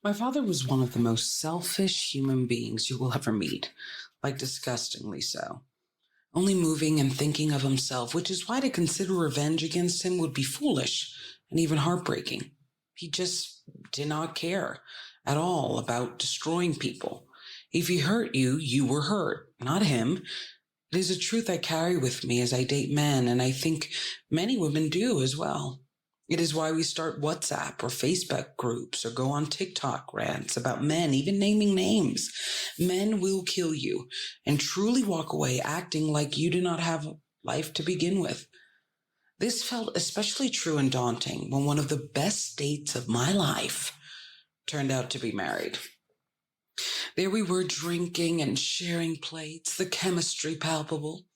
My father was one of the most selfish human beings you will ever meet, like disgustingly so. Only moving and thinking of himself, which is why to consider revenge against him would be foolish and even heartbreaking. He just did not care at all about destroying people. If he hurt you, you were hurt, not him. It is a truth I carry with me as I date men, and I think many women do as well. It is why we start WhatsApp or Facebook groups or go on TikTok rants about men, even naming names. Men will kill you and truly walk away acting like you do not have life to begin with. This felt especially true and daunting when one of the best dates of my life turned out to be married. There we were drinking and sharing plates, the chemistry palpable.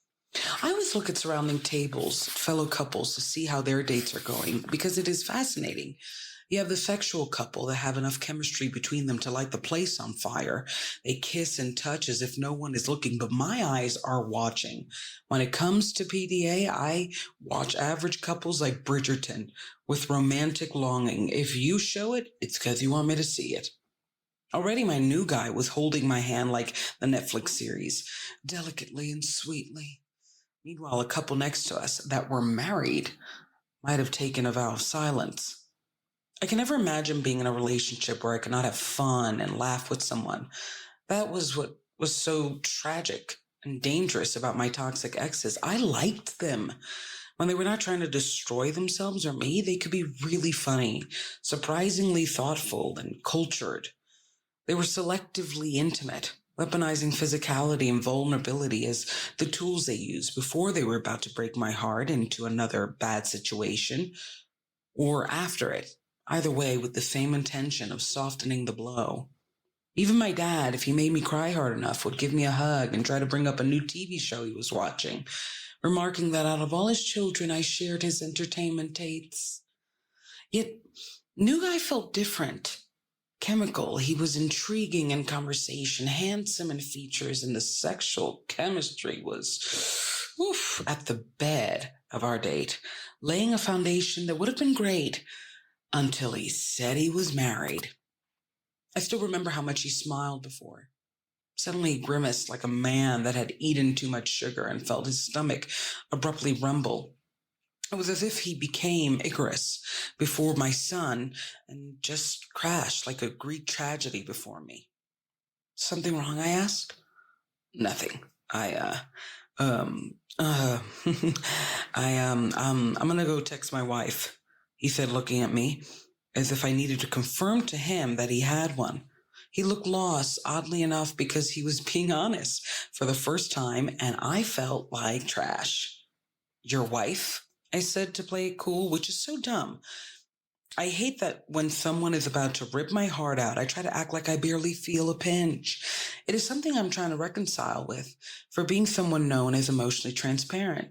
I always look at surrounding tables, fellow couples, to see how their dates are going because it is fascinating. You have the sexual couple that have enough chemistry between them to light the place on fire. They kiss and touch as if no one is looking, but my eyes are watching. When it comes to PDA, I watch average couples like Bridgerton with romantic longing. If you show it, it's because you want me to see it. Already my new guy was holding my hand like the Netflix series, delicately and sweetly. Meanwhile, a couple next to us that were married might have taken a vow of silence. I can never imagine being in a relationship where I could not have fun and laugh with someone. That was what was so tragic and dangerous about my toxic exes. I liked them. When they were not trying to destroy themselves or me, they could be really funny, surprisingly thoughtful and cultured. They were selectively intimate, weaponizing physicality and vulnerability as the tools they used before they were about to break my heart into another bad situation, or after it, either way with the same intention of softening the blow. Even my dad, if he made me cry hard enough, would give me a hug and try to bring up a new TV show he was watching, remarking that out of all his children, I shared his entertainment tastes. Yet, new guy felt different. Chemical. He was intriguing in conversation, handsome in features, and the sexual chemistry was at the bed of our date, laying a foundation that would have been great until he said he was married. I still remember how much he smiled before. Suddenly he grimaced like a man that had eaten too much sugar and felt his stomach abruptly rumble. It was as if he became Icarus before my son and just crashed like a Greek tragedy before me. Something wrong? I asked. Nothing. Uh, I'm gonna go text my wife, he said, looking at me as if I needed to confirm to him that he had one. He looked lost, oddly enough, because he was being honest for the first time, and I felt like trash. Your wife? I said to play it cool, which is so dumb. I hate that when someone is about to rip my heart out, I try to act like I barely feel a pinch. It is something I'm trying to reconcile with, for being someone known as emotionally transparent.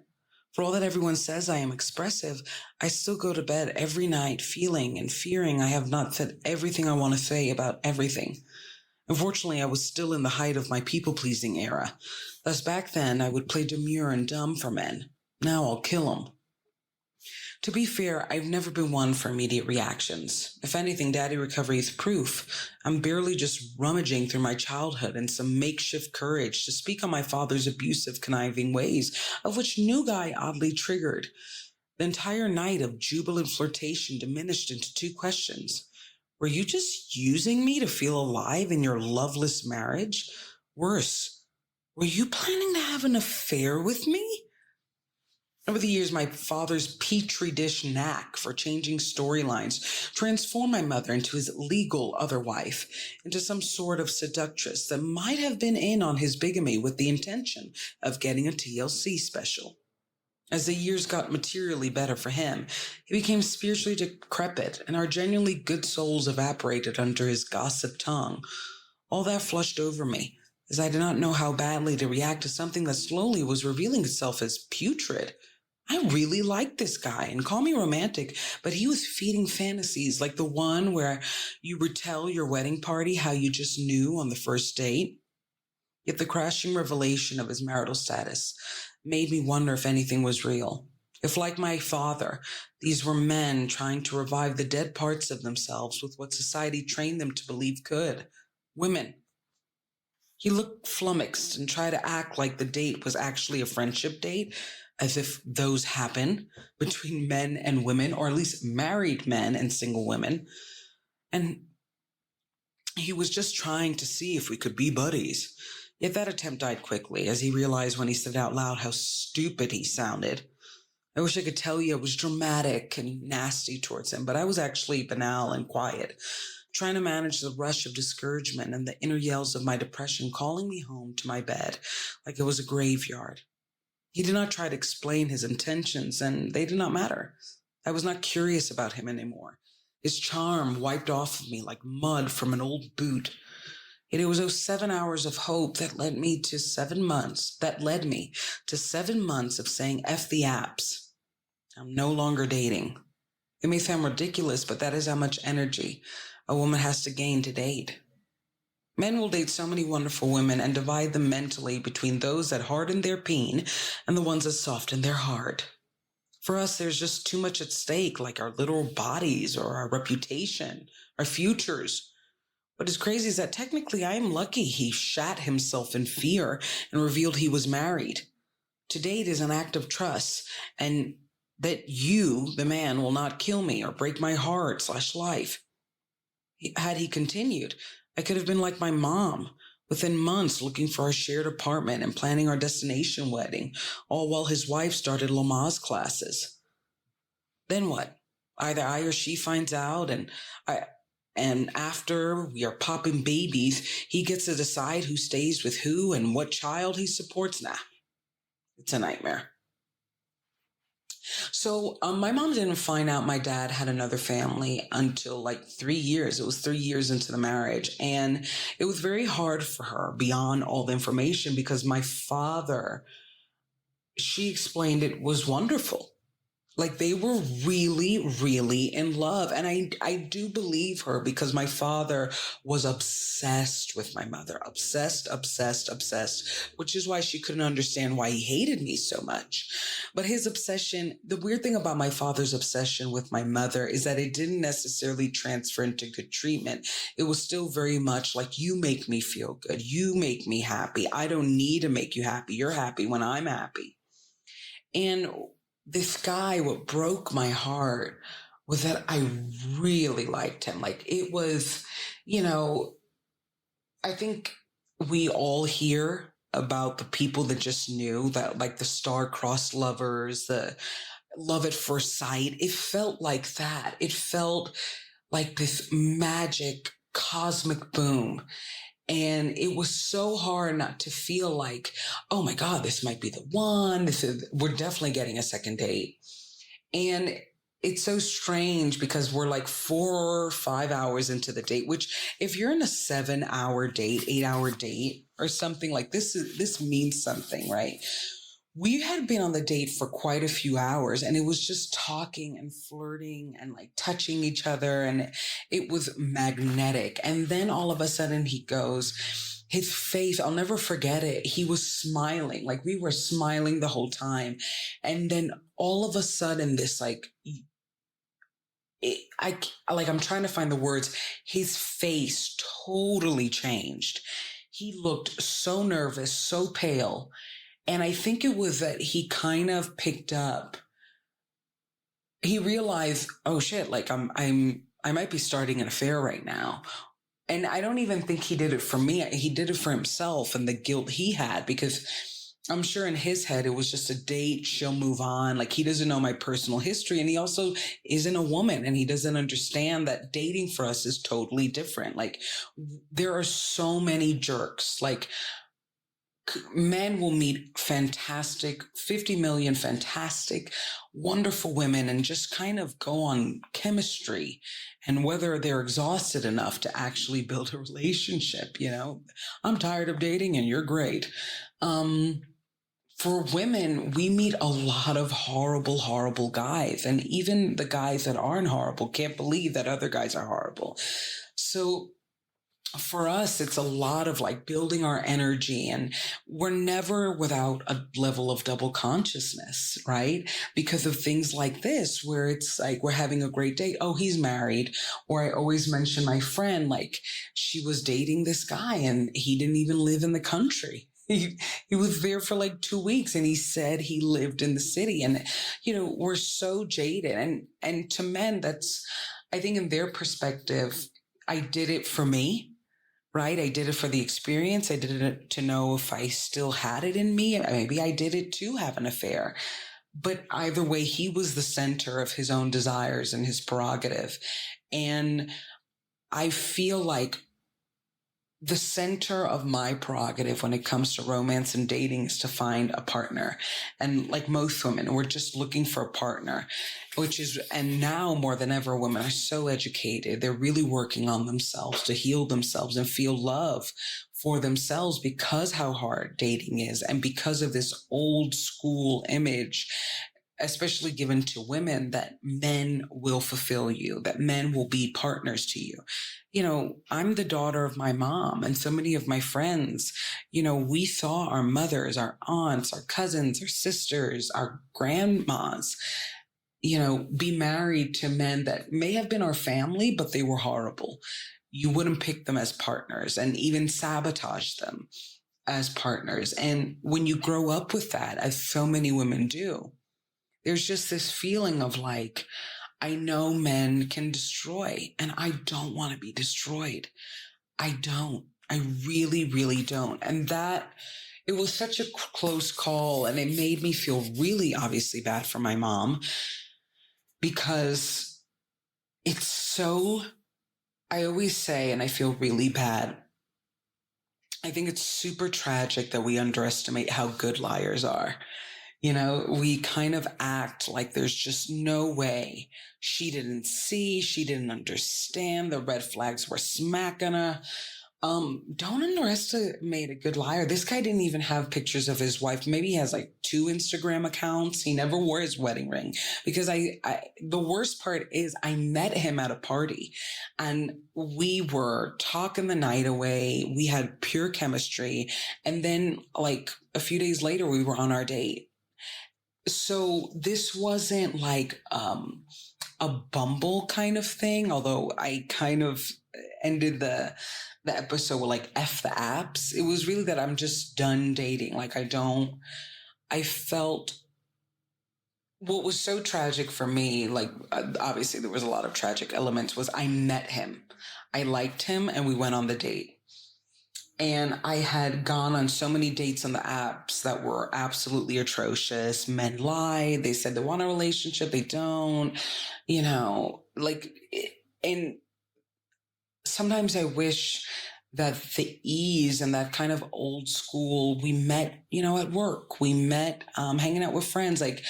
For all that everyone says I am expressive, I still go to bed every night feeling and fearing I have not said everything I want to say about everything. Unfortunately, I was still in the height of my people-pleasing era. Thus, back then, I would play demure and dumb for men. Now I'll kill 'em. To be fair, I've never been one for immediate reactions. If anything, Daddy Recovery is proof. I'm barely just rummaging through my childhood and some makeshift courage to speak on my father's abusive, conniving ways, of which new guy oddly triggered. The entire night of jubilant flirtation diminished into two questions. Were you just using me to feel alive in your loveless marriage? Worse, were you planning to have an affair with me? Over the years, my father's petri dish knack for changing storylines transformed my mother into his legal other wife, into some sort of seductress that might have been in on his bigamy with the intention of getting a TLC special. As the years got materially better for him, he became spiritually decrepit, and our genuinely good souls evaporated under his gossip tongue. All that flushed over me, as I did not know how badly to react to something that slowly was revealing itself as putrid. I really liked this guy, and call me romantic, but he was feeding fantasies like the one where you retell your wedding party how you just knew on the first date. Yet the crashing revelation of his marital status made me wonder if anything was real. If, like my father, these were men trying to revive the dead parts of themselves with what society trained them to believe could, women. He looked flummoxed and tried to act like the date was actually a friendship date, as if those happen between men and women, or at least married men and single women. And he was just trying to see if we could be buddies. Yet that attempt died quickly, as he realized when he said out loud how stupid he sounded. I wish I could tell you I was dramatic and nasty towards him, but I was actually banal and quiet, trying to manage the rush of discouragement and the inner yells of my depression calling me home to my bed like it was a graveyard. He did not try to explain his intentions, and they did not matter. I was not curious about him anymore. His charm wiped off of me like mud from an old boot. And it was those 7 hours of hope that led me to 7 months of saying F the apps. I'm no longer dating. It may sound ridiculous, but that is how much energy a woman has to gain to date. Men will date so many wonderful women and divide them mentally between those that harden their peen and the ones that soften their heart. For us, there's just too much at stake, like our literal bodies or our reputation, our futures. What is crazy is that technically I am lucky he shat himself in fear and revealed he was married. To date is an act of trust, and that you, the man, will not kill me or break my heart/life. Had he continued, I could have been like my mom, within months looking for our shared apartment and planning our destination wedding, all while his wife started Lamaze classes. Then what? Either I or she finds out, and after we are popping babies, he gets to decide who stays with who and what child he supports. Nah, it's a nightmare. So my mom didn't find out my dad had another family until like 3 years. It was 3 years into the marriage. And it was very hard for her beyond all the information because my father, she explained it was wonderful. Like they were really, really in love. And I do believe her because my father was obsessed with my mother, obsessed, which is why she couldn't understand why he hated me so much. But his obsession, the weird thing about my father's obsession with my mother is that it didn't necessarily transfer into good treatment. It was still very much like, you make me feel good. You make me happy. I don't need to make you happy. You're happy when I'm happy. And this guy, what broke my heart was that I really liked him. Like it was, I think we all hear about the people that just knew that, like the star-crossed lovers, the love at first sight. It felt like that. It felt like this magic cosmic boom. And it was so hard not to feel like, oh my God, this might be the one. We're definitely getting a second date. And it's so strange because we're like 4 or 5 hours into the date, which if you're in a 7-hour date, 8-hour date or something like this means something, right? We had been on the date for quite a few hours and it was just talking and flirting and like touching each other. And it was magnetic. And then all of a sudden he goes, his face, I'll never forget it. He was smiling, like we were smiling the whole time. And then all of a sudden this I'm trying to find the words. His face totally changed. He looked so nervous, so pale. And I think it was that he kind of picked up. He realized, oh shit, like I might be starting an affair right now. And I don't even think he did it for me. He did it for himself and the guilt he had, because I'm sure in his head it was just a date. She'll move on. Like he doesn't know my personal history. And he also isn't a woman and he doesn't understand that dating for us is totally different. Like there are so many jerks. Like men will meet fantastic, 50 million fantastic, wonderful women and just kind of go on chemistry and whether they're exhausted enough to actually build a relationship. I'm tired of dating and you're great. For women, we meet a lot of horrible, horrible guys. And even the guys that aren't horrible can't believe that other guys are horrible. So for us, it's a lot of like building our energy, and we're never without a level of double consciousness, right? Because of things like this, where it's like we're having a great day. Oh, he's married. Or I always mention my friend, like she was dating this guy and he didn't even live in the country. He was there for like 2 weeks and he said he lived in the city. And, we're so jaded. And to men, that's, I think in their perspective, I did it for me, right? I did it for the experience. I did it to know if I still had it in me. Maybe I did it to have an affair. But either way, he was the center of his own desires and his prerogative. And I feel like the center of my prerogative when it comes to romance and dating is to find a partner. And like most women, we're just looking for a partner, and now more than ever, women are so educated. They're really working on themselves to heal themselves and feel love for themselves because how hard dating is and because of this old school image, especially given to women, that men will fulfill you, that men will be partners to you. I'm the daughter of my mom, and so many of my friends, we saw our mothers, our aunts, our cousins, our sisters, our grandmas, be married to men that may have been our family, but they were horrible. You wouldn't pick them as partners and even sabotage them as partners. And when you grow up with that, as so many women do, there's just this feeling of like, I know men can destroy, and I don't want to be destroyed. I don't. I really, really don't. And that, it was such a close call, and it made me feel really obviously bad for my mom because it's so, I always say, and I feel really bad, I think it's super tragic that we underestimate how good liars are. We kind of act like there's just no way. She didn't see, she didn't understand, the red flags were smacking her. Don't underestimate a good liar. This guy didn't even have pictures of his wife. Maybe he has like 2 Instagram accounts. He never wore his wedding ring because the worst part is I met him at a party and we were talking the night away. We had pure chemistry. And then like a few days later, we were on our date. So this wasn't like a Bumble kind of thing, although I kind of ended the episode with like F the apps. It was really that I'm just done dating. Like I felt what was so tragic for me, like obviously there was a lot of tragic elements, was I met him. I liked him and we went on the date. And I had gone on so many dates on the apps that were absolutely atrocious. Men lie. They said they want a relationship. They don't, and sometimes I wish that the ease and that kind of old school, we met, at work, we met hanging out with friends. Like,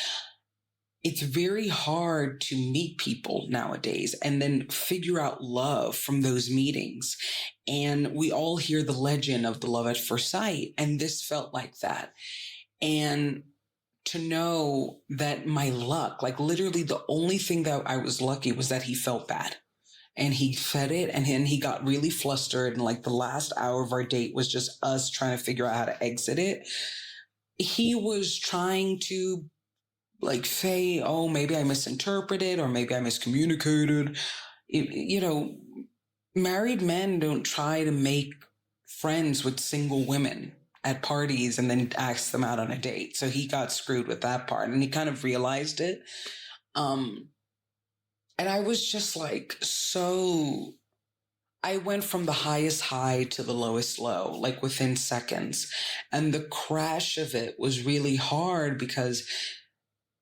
it's very hard to meet people nowadays and then figure out love from those meetings. And we all hear the legend of the love at first sight. And this felt like that. And to know that my luck, like literally the only thing that I was lucky was that he felt bad and he fed it. And then he got really flustered. And like the last hour of our date was just us trying to figure out how to exit it. He was trying to like say, oh, maybe I misinterpreted or maybe I miscommunicated. Married men don't try to make friends with single women at parties and then ask them out on a date. So he got screwed with that part and he kind of realized it. And I was just like, I went from the highest high to the lowest low, like within seconds. And the crash of it was really hard because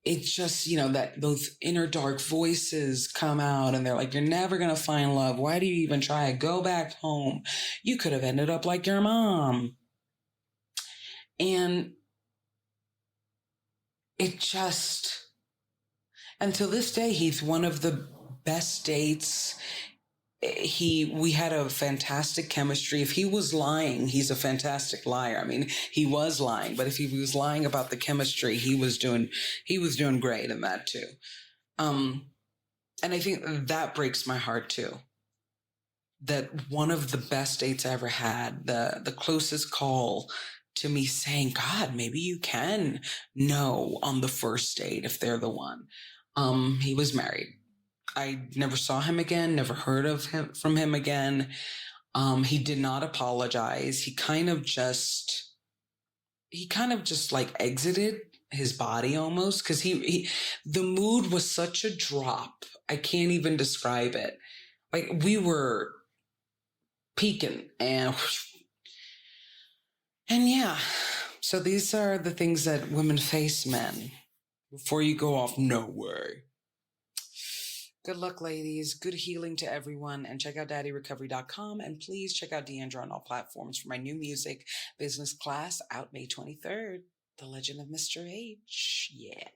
it's just, that those inner dark voices come out and they're like, you're never going to find love. Why do you even try? Go back home. You could have ended up like your mom. And it just, and to this day, he's one of the best dates. We had a fantastic chemistry. If he was lying, he's a fantastic liar. I mean, he was lying, but if he was lying about the chemistry, he was doing great in that too. And I think that breaks my heart too. that one of the best dates I ever had, the closest call to me saying, God, maybe you can know on the first date if they're the one. He was married. I never saw him again, never heard of him from him again. He did not apologize. He kind of just like exited his body almost because the mood was such a drop. I can't even describe it. Like we were peaking and yeah. So these are the things that women face, men, before you go off. No way. Good luck, ladies. Good healing to everyone. And check out daddyrecovery.com. And please check out Deandra on all platforms for my new music, Business Class, out May 23rd. The Legend of Mr. H. Yeah.